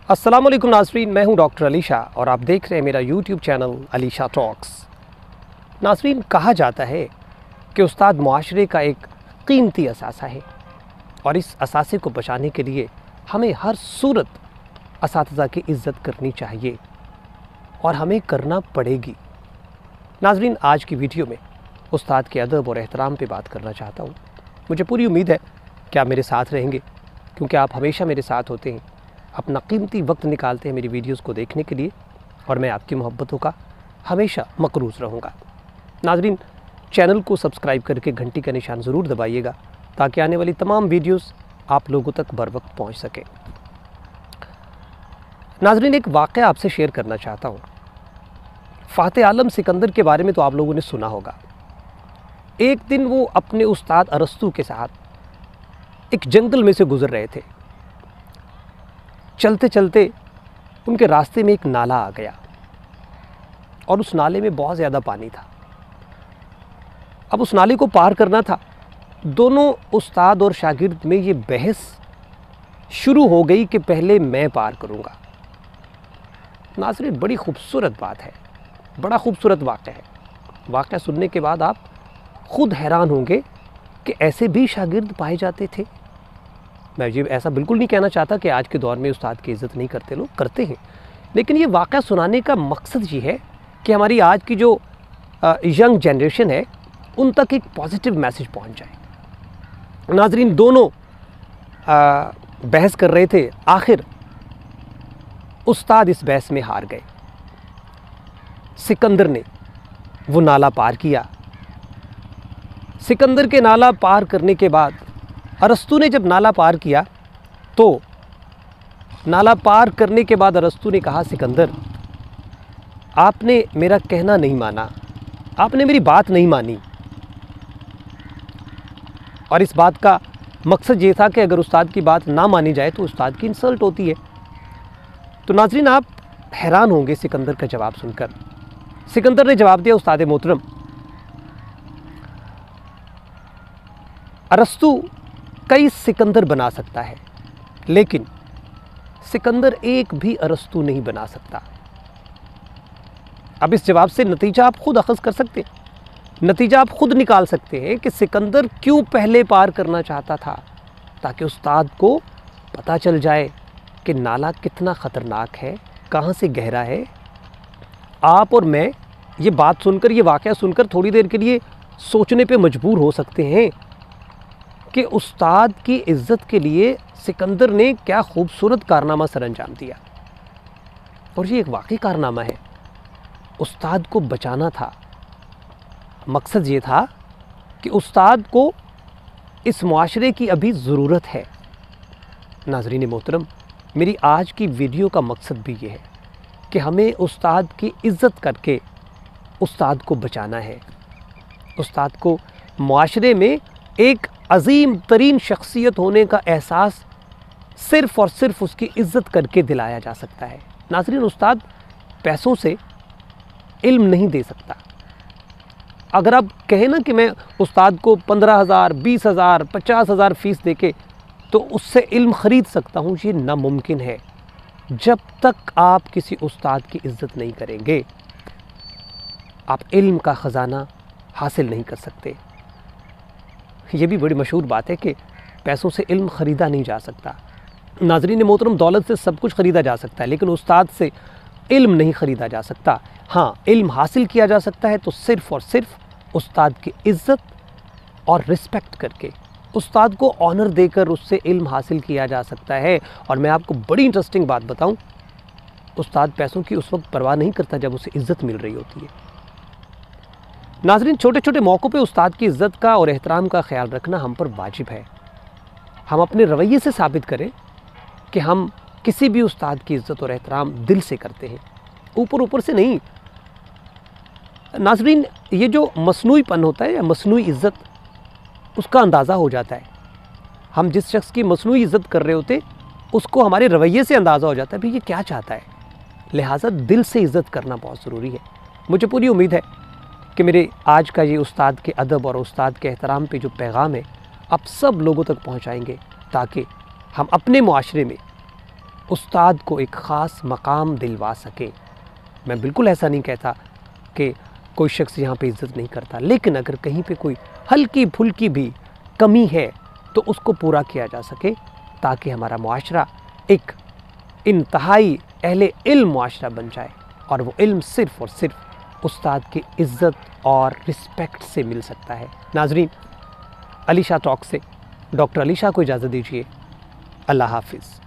अस्सलाम वालेकुम नाज़रीन, मैं हूं डॉक्टर अली शाह और आप देख रहे हैं मेरा YouTube channel Ali Shah talks. नाज़रीन, कहा जाता है कि उस्ताद मुआशरे का एक कीमती असासा है और इस असासे को बचाने के लिए हमें हर सूरत असातिज़ा की इज़्ज़त करनी चाहिए और हमें करना पड़ेगी। नाज़रीन, आज की वीडियो में उस्ताद के अदब और एहतराम पे बात करना चाहता हूँ। मुझे पूरी उम्मीद है कि आप मेरे साथ रहेंगे, क्योंकि आप हमेशा मेरे साथ होते हैं, अपना कीमती वक्त निकालते हैं मेरी वीडियोस को देखने के लिए और मैं आपकी मोहब्बतों का हमेशा मकरूज़ रहूँगा। नाज़रीन, चैनल को सब्सक्राइब करके घंटी का निशान ज़रूर दबाइएगा ताकि आने वाली तमाम वीडियोस आप लोगों तक बर वक्त पहुँच सके। नाज़रीन, एक वाक़या आपसे शेयर करना चाहता हूँ। फ़ाते आलम सिकंदर के बारे में तो आप लोगों ने सुना होगा। एक दिन वो अपने उस्ताद अरस्तू के साथ एक जंगल में से गुज़र रहे थे। चलते चलते उनके रास्ते में एक नाला आ गया और उस नाले में बहुत ज़्यादा पानी था। अब उस नाले को पार करना था। दोनों उस्ताद और शागिर्द में ये बहस शुरू हो गई कि पहले मैं पार करूँगा। नाज़रीन, बड़ी खूबसूरत बात है, बड़ा खूबसूरत वाक़या है। वाक़या सुनने के बाद आप ख़ुद हैरान होंगे कि ऐसे भी शागिर्द पाए जाते थे। मैं ये ऐसा बिल्कुल नहीं कहना चाहता कि आज के दौर में उस्ताद की इज़्ज़त नहीं करते, लोग करते हैं, लेकिन ये वाक़या सुनाने का मकसद ये है कि हमारी आज की जो यंग जनरेशन है उन तक एक पॉजिटिव मैसेज पहुंच जाए। नाज़रीन, दोनों बहस कर रहे थे। आखिर उस्ताद इस बहस में हार गए। सिकंदर ने वो नाला पार किया। सिकंदर के नाला पार करने के बाद अरस्तू ने जब नाला पार किया तो नाला पार करने के बाद अरस्तू ने कहा, सिकंदर, आपने मेरा कहना नहीं माना, आपने मेरी बात नहीं मानी। और इस बात का मकसद ये था कि अगर उस्ताद की बात ना मानी जाए तो उस्ताद की इंसल्ट होती है। तो नाज़रीन, आप हैरान होंगे सिकंदर का जवाब सुनकर। सिकंदर ने जवाब दिया, उस्ताद मोहतरम, अरस्तू कई सिकंदर बना सकता है, लेकिन सिकंदर एक भी अरस्तू नहीं बना सकता। अब इस जवाब से नतीजा आप खुद अखज़ कर सकते हैं, नतीजा आप खुद निकाल सकते हैं कि सिकंदर क्यों पहले पार करना चाहता था, ताकि उस्ताद को पता चल जाए कि नाला कितना ख़तरनाक है, कहाँ से गहरा है। आप और मैं ये बात सुनकर, ये वाक़या सुनकर थोड़ी देर के लिए सोचने पे मजबूर हो सकते हैं कि उस्ताद की इज़्ज़त के लिए सिकंदर ने क्या खूबसूरत कारनामा सरअंजाम दिया। और ये एक वाकई कारनामा है। उस्ताद को बचाना था। मकसद ये था कि उस्ताद को इस मुआशरे की अभी ज़रूरत है। नाज़रीन मोहतरम, मेरी आज की वीडियो का मकसद भी ये है कि हमें उस्ताद की इज़्ज़त करके उस्ताद को बचाना है। उस्ताद को मुआशरे में एक अज़ीम तरीन शख्सियत होने का एहसास सिर्फ़ और सिर्फ उसकी इज़्ज़त करके दिलाया जा सकता है। नाज़रीन, उस्ताद पैसों से इल्म नहीं दे सकता। अगर आप कहें ना कि मैं उस्ताद को 15,000, 20,000, 50,000 फ़ीस देके तो उससे इल्म ख़रीद सकता हूँ, ये नामुमकिन है। जब तक आप किसी उस्ताद की इज़्ज़त नहीं करेंगे, आप इल्म का ख़जाना हासिल नहीं कर सकते। ये भी बड़ी मशहूर बात है कि पैसों से इल्म ख़रीदा नहीं जा सकता। नाज़रीन मोहतरम, दौलत से सब कुछ ख़रीदा जा सकता है, लेकिन उस्ताद से इल्म नहीं ख़रीदा जा सकता। हाँ, इल्म हासिल किया जा सकता है तो सिर्फ़ और सिर्फ उस्ताद की इज़्ज़त और रिस्पेक्ट करके, उस्ताद को ऑनर देकर उससे इल्म हासिल किया जा सकता है। और मैं आपको बड़ी इंटरेस्टिंग बात बताऊँ, उस्ताद पैसों की उस वक्त परवाह नहीं करता जब उसे इज़्ज़त मिल रही होती है। नाज़रीन, छोटे छोटे मौक़ों पे उस्ताद की इज़्ज़त का और एहतराम का ख्याल रखना हम पर वाजिब है। हम अपने रवैये से साबित करें कि हम किसी भी उस्ताद की इज़्ज़त और एहतराम दिल से करते हैं, ऊपर ऊपर से नहीं। नाज़रीन, ये जो मसनूईपन होता है या मसनूई इज़्ज़त, उसका अंदाज़ा हो जाता है। हम जिस शख्स की मसनूई इज़्ज़त कर रहे होते उसको हमारे रवैये से अंदाज़ा हो जाता है भाई ये क्या चाहता है। लिहाजा दिल से इज़्ज़त करना बहुत ज़रूरी है। मुझे पूरी उम्मीद है कि मेरे आज का ये उस्ताद के अदब और उस्ताद के एहतराम पे जो पैगाम है आप सब लोगों तक पहुँचाएँगे, ताकि हम अपने मुआशरे में استاد کو ایک خاص مقام دلوا سکے۔ میں بالکل ایسا نہیں کہتا کہ کوئی شخص یہاں پہ عزت نہیں کرتا، لیکن اگر کہیں پہ کوئی ہلکی پھلکی بھی کمی ہے تو اس کو پورا کیا جا سکے، تاکہ ہمارا معاشرہ ایک انتہائی اہل علم معاشرہ بن جائے، اور وہ علم صرف اور صرف استاد کی عزت اور رسپیکٹ سے مل سکتا ہے۔ ناظرین، علی شاہ ٹاک سے ڈاکٹر علی شاہ کو اجازت دیجیے۔ اللہ حافظ۔